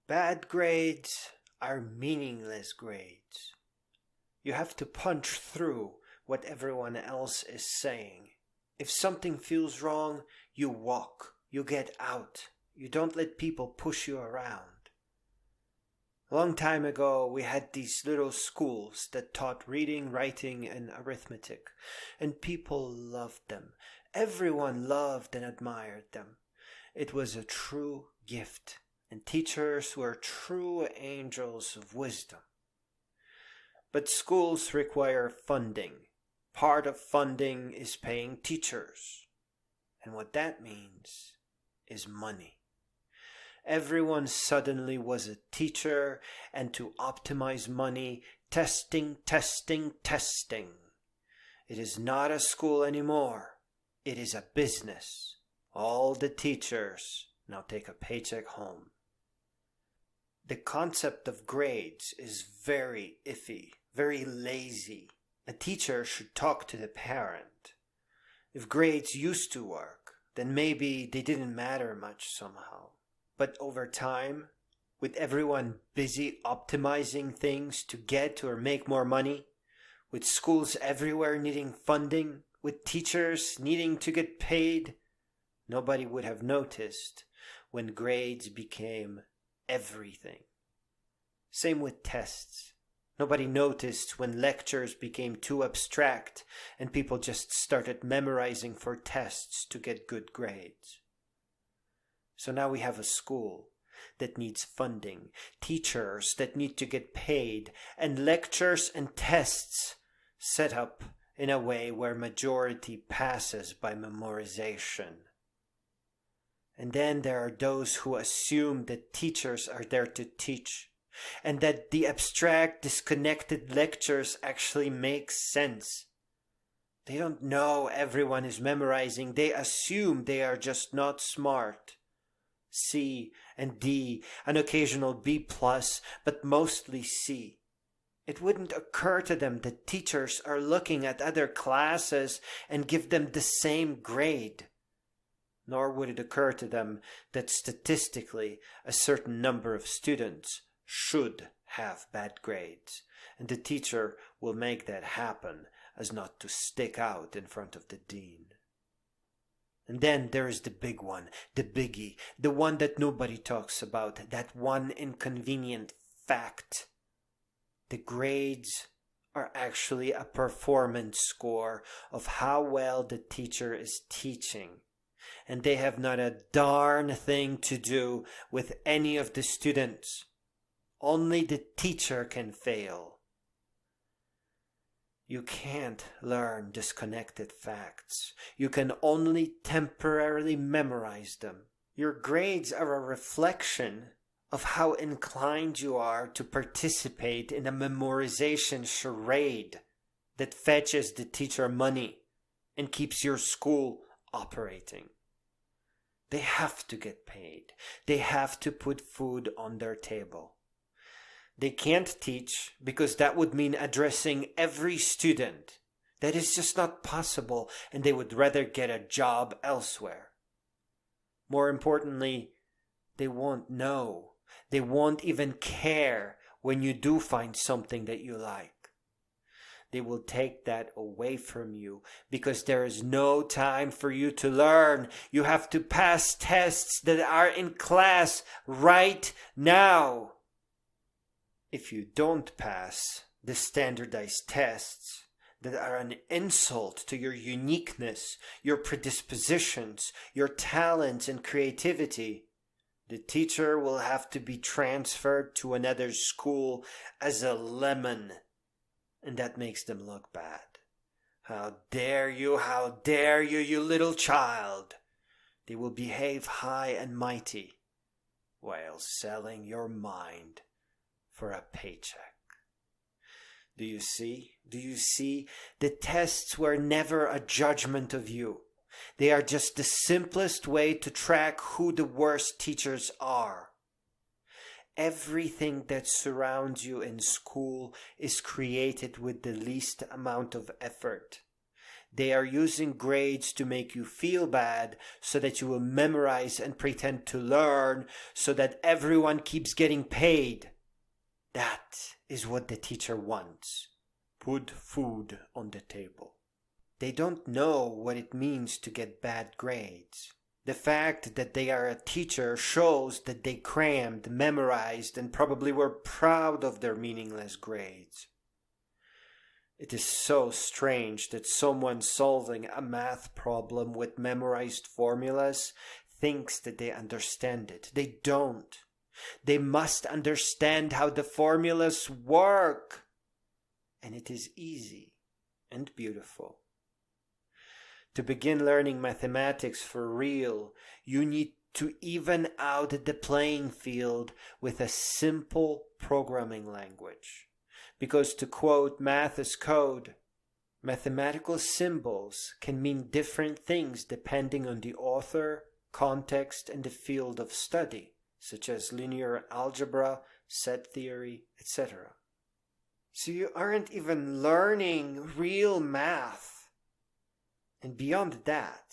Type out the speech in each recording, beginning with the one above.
Bad grades are meaningless grades. You have to punch through what everyone else is saying. If something feels wrong, you walk, you get out. You don't let people push you around. A long time ago, we had these little schools that taught reading, writing, and arithmetic, and people loved them. Everyone loved and admired them. It was a true gift, and teachers were true angels of wisdom. But schools require funding. Part of funding is paying teachers. And what that means is money. Everyone suddenly was a teacher, and to optimize money, testing. It is not a school anymore. It is a business. All the teachers now take a paycheck home. The concept of grades is very iffy, very lazy. A teacher should talk to the parent. If grades used to work, then maybe they didn't matter much somehow. But over time, with everyone busy optimizing things to get or make more money, with schools everywhere needing funding, with teachers needing to get paid, nobody would have noticed when grades became everything. Same with tests. Nobody noticed when lectures became too abstract and people just started memorizing for tests to get good grades. So now we have a school that needs funding, teachers that need to get paid, and lectures and tests set up in a way where majority passes by memorization. And then there are those who assume that teachers are there to teach, and that the abstract, disconnected lectures actually make sense. They don't know everyone is memorizing. They assume they are just not smart. C and D, an occasional B+, but mostly C. It wouldn't occur to them that teachers are looking at other classes and give them the same grade. Nor would it occur to them that statistically a certain number of students should have bad grades, and the teacher will make that happen as not to stick out in front of the dean. And then there is the big one, the biggie, the one that nobody talks about, that one inconvenient fact. The grades are actually a performance score of how well the teacher is teaching. And they have not a darn thing to do with any of the students. Only the teacher can fail. You can't learn disconnected facts. You can only temporarily memorize them. Your grades are a reflection of how inclined you are to participate in a memorization charade that fetches the teacher money and keeps your school operating. They have to get paid. They have to put food on their table. They can't teach because that would mean addressing every student. That is just not possible, and they would rather get a job elsewhere. More importantly, they won't know. They won't even care when you do find something that you like. They will take that away from you because there is no time for you to learn. You have to pass tests that are in class right now. If you don't pass the standardized tests that are an insult to your uniqueness, your predispositions, your talents and creativity, the teacher will have to be transferred to another school as a lemon, and that makes them look bad. How dare you, you little child! They will behave high and mighty while selling your mind for a paycheck. Do you see? The tests were never a judgment of you. They are just the simplest way to track who the worst teachers are. Everything that surrounds you in school is created with the least amount of effort. They are using grades to make you feel bad so that you will memorize and pretend to learn so that everyone keeps getting paid. That is what the teacher wants. Put food on the table. They don't know what it means to get bad grades. The fact that they are a teacher shows that they crammed, memorized, and probably were proud of their meaningless grades. It is so strange that someone solving a math problem with memorized formulas thinks that they understand it. They don't. They must understand how the formulas work. And it is easy and beautiful. To begin learning mathematics for real, you need to even out the playing field with a simple programming language. Because to quote Math is Code, mathematical symbols can mean different things depending on the author, context, and the field of study, such as linear algebra, set theory, etc. So you aren't even learning real math. And beyond that,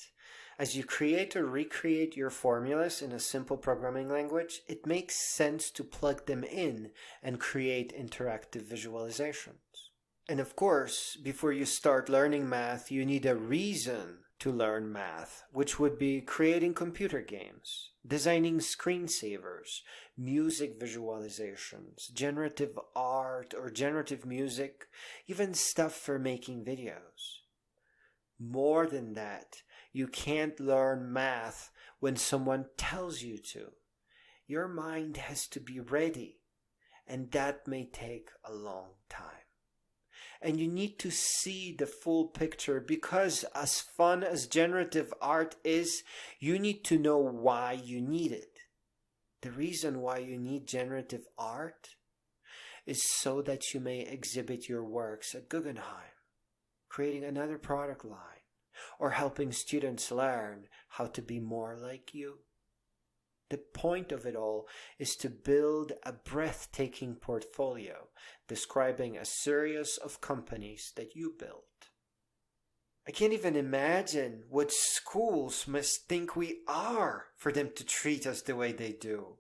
as you create or recreate your formulas in a simple programming language, it makes sense to plug them in and create interactive visualizations. And of course, before you start learning math, you need a reason to learn math, which would be creating computer games, designing screensavers, music visualizations, generative art or generative music, even stuff for making videos. More than that, you can't learn math when someone tells you to. Your mind has to be ready, and that may take a long time. And you need to see the full picture because as fun as generative art is, you need to know why you need it. The reason why you need generative art is so that you may exhibit your works at Guggenheim, creating another product line, or helping students learn how to be more like you. The point of it all is to build a breathtaking portfolio describing a series of companies that you built. I can't even imagine what schools must think we are for them to treat us the way they do.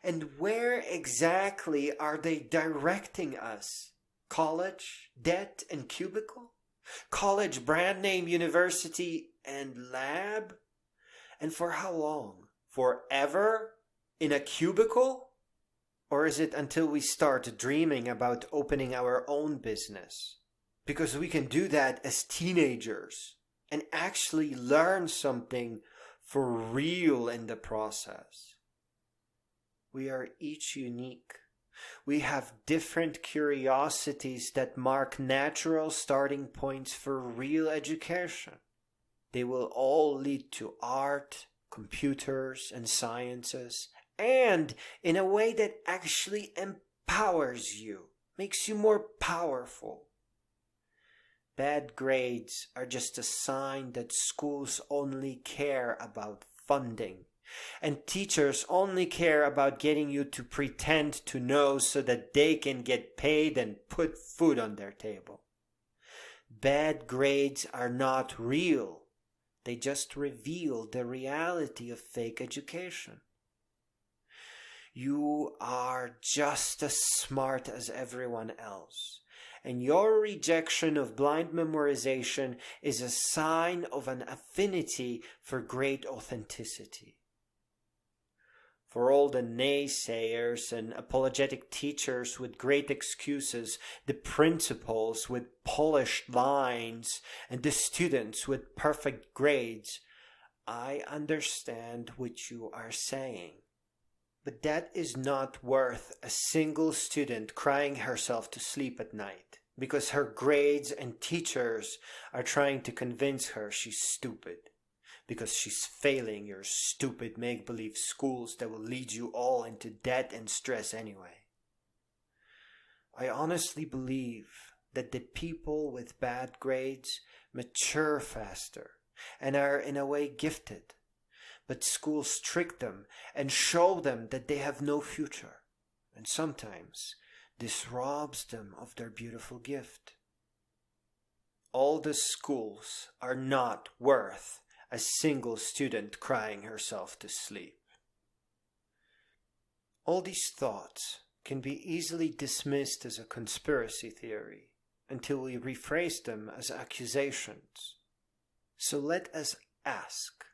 And where exactly are they directing us? College, debt, and cubicle? College, brand name, university, and lab? And for how long? Forever? In a cubicle? Or is it until we start dreaming about opening our own business? Because we can do that as teenagers and actually learn something for real in the process. We are each unique. We have different curiosities that mark natural starting points for real education. They will all lead to art, computers, and sciences, and in a way that actually empowers you, makes you more powerful. Bad grades are just a sign that schools only care about funding, and teachers only care about getting you to pretend to know so that they can get paid and put food on their table. Bad grades are not real. They just reveal the reality of fake education. You are just as smart as everyone else, and your rejection of blind memorization is a sign of an affinity for great authenticity. For all the naysayers and apologetic teachers with great excuses, the principals with polished lines, and the students with perfect grades, I understand what you are saying. But that is not worth a single student crying herself to sleep at night because her grades and teachers are trying to convince her she's stupid. Because she's failing your stupid make-believe schools that will lead you all into debt and stress anyway. I honestly believe that the people with bad grades mature faster and are in a way gifted, but schools trick them and show them that they have no future, and sometimes this robs them of their beautiful gift. All the schools are not worth a single student crying herself to sleep. All these thoughts can be easily dismissed as a conspiracy theory until we rephrase them as accusations. So let us ask,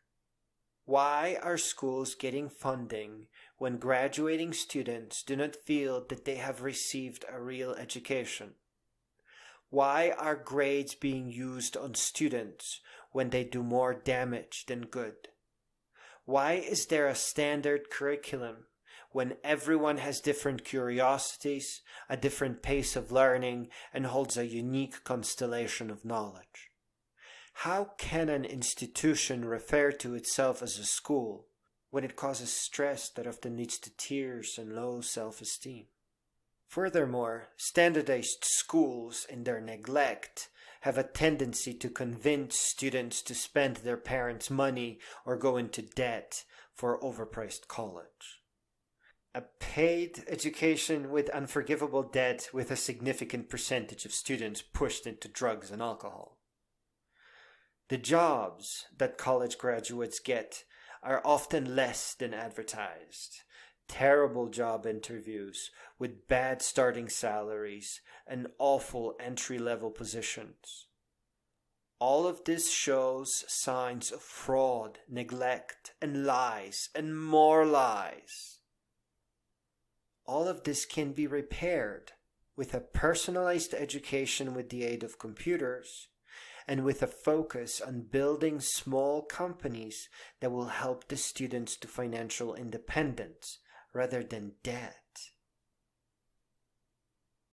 why are schools getting funding when graduating students do not feel that they have received a real education? Why are grades being used on students when they do more damage than good? Why is there a standard curriculum when everyone has different curiosities, a different pace of learning, and holds a unique constellation of knowledge? How can an institution refer to itself as a school when it causes stress that often leads to tears and low self-esteem? Furthermore, standardized schools, in their neglect, have a tendency to convince students to spend their parents' money or go into debt for overpriced college. A paid education with unforgivable debt, with a significant percentage of students pushed into drugs and alcohol. The jobs that college graduates get are often less than advertised. Terrible job interviews with bad starting salaries and awful entry-level positions. All of this shows signs of fraud, neglect, and lies, and more lies. All of this can be repaired with a personalized education with the aid of computers, and with a focus on building small companies that will help the students to financial independence rather than debt.